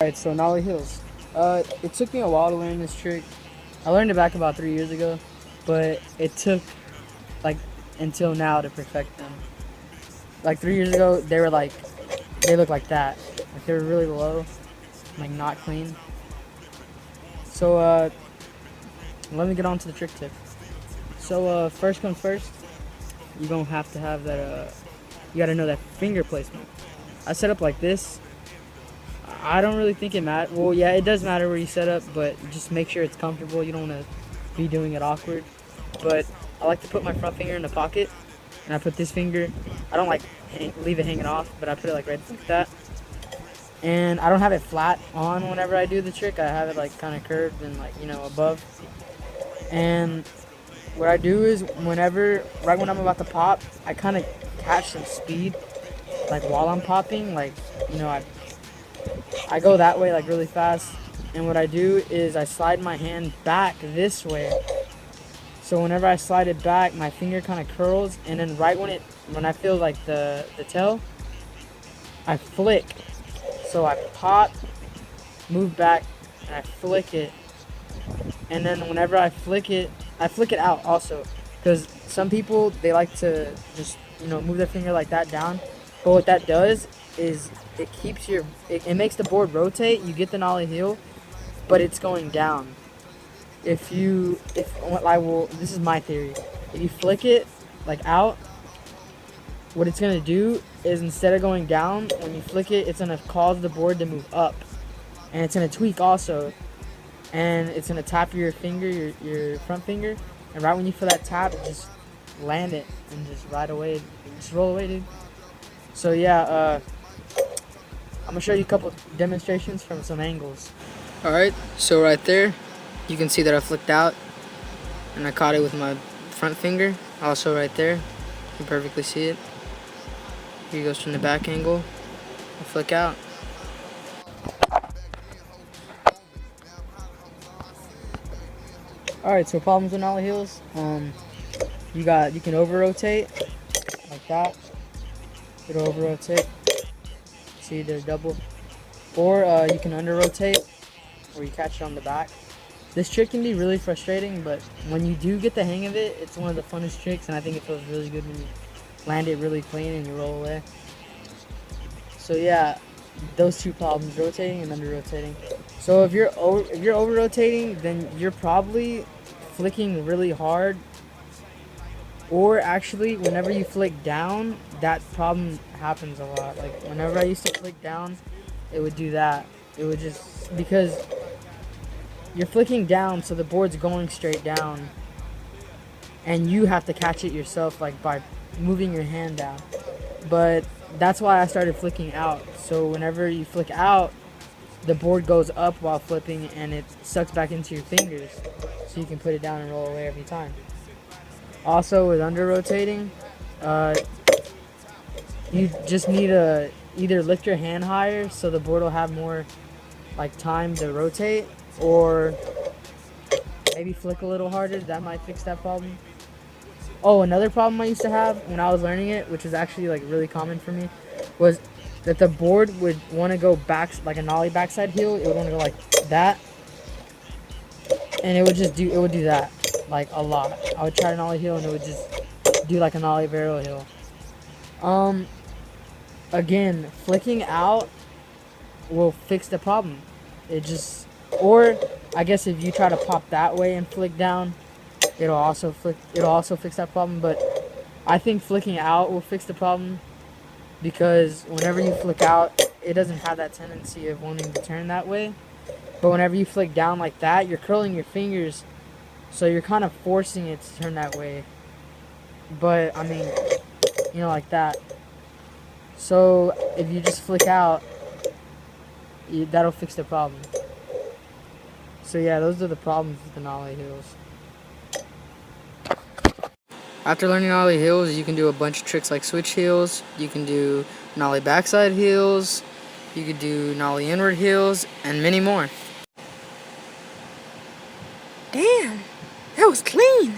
Alright, so Nollie heels. It took me a while to learn this trick. I learned it back about 3 years ago, but it took like until now to perfect them. Like 3 years ago, they looked like that. Like they were really low, like not clean. So let me get on to the trick tip. So first comes first, you're gonna have to have that. You gotta know that finger placement. I set up like this. I don't really think it matters. Well, yeah, it does matter where you set up, but just make sure it's comfortable. You don't want to be doing it awkward. But I like to put my front finger in the pocket, and I put this finger. I don't like leave it hanging off, but I put it like right like that. And I don't have it flat on whenever I do the trick. I have it like kind of curved and like above. And what I do is right when I'm about to pop, I kind of catch some speed, like while I'm popping, like I go that way like really fast, and what I do is I slide my hand back this way. So whenever I slide it back, my finger kind of curls, and then right when I feel like the tail, I flick. So I pop, move back, and I flick it. And then whenever I flick it out also, because some people they like to just move their finger like that down, but what that does is it keeps it makes the board rotate. You get the nollie heel, but it's going down. This is my theory. If you flick it like out, what it's gonna do is instead of going down, when you flick it, it's gonna cause the board to move up, and it's gonna tweak also, and it's gonna tap your finger, your front finger, and right when you feel that tap, just land it and just roll away, dude. So yeah, I'm gonna show you a couple demonstrations from some angles. Alright, so right there, you can see that I flicked out and I caught it with my front finger. Also right there, you can perfectly see it. Here goes from the back angle. I flick out. Alright, so problems with nollie heels. You can over rotate like that. It'll over rotate. See, they're double. Or you can under rotate, where you catch it on the back. This trick can be really frustrating, but when you do get the hang of it, it's one of the funnest tricks, and I think it feels really good when you land it really clean and you roll away. So yeah, those two problems, rotating and under rotating. So if you're over rotating, then you're probably flicking really hard, or actually whenever you flick down, that problem happens a lot. Like whenever I used to flick down, it would do that. It would just, because you're flicking down, so the board's going straight down, and you have to catch it yourself, like by moving your hand down. But that's why I started flicking out. So whenever you flick out, the board goes up while flipping, and it sucks back into your fingers, so you can put it down and roll away every time. Also with under rotating, you just need to either lift your hand higher so the board will have more like time to rotate, or maybe flick a little harder. That might fix that problem. Oh, another problem I used to have when I was learning it, which was actually like really common for me, was that the board would want to go back, like a nollie backside heel. It would want to go like that, and it would do that like a lot. I would try to nollie heel, and it would just do like a nollie barrel heel. Again, flicking out will fix the problem. Or I guess if you try to pop that way and flick down, it'll also fix that problem. But I think flicking out will fix the problem, because whenever you flick out, it doesn't have that tendency of wanting to turn that way. But whenever you flick down like that, you're curling your fingers, so you're kind of forcing it to turn that way. But I mean, like that. So if you just flick out, that'll fix the problem. So yeah, those are the problems with the nollie heels. After learning nollie heels, you can do a bunch of tricks like switch heels. You can do nollie backside heels. You could do nollie inward heels, and many more. Damn, that was clean.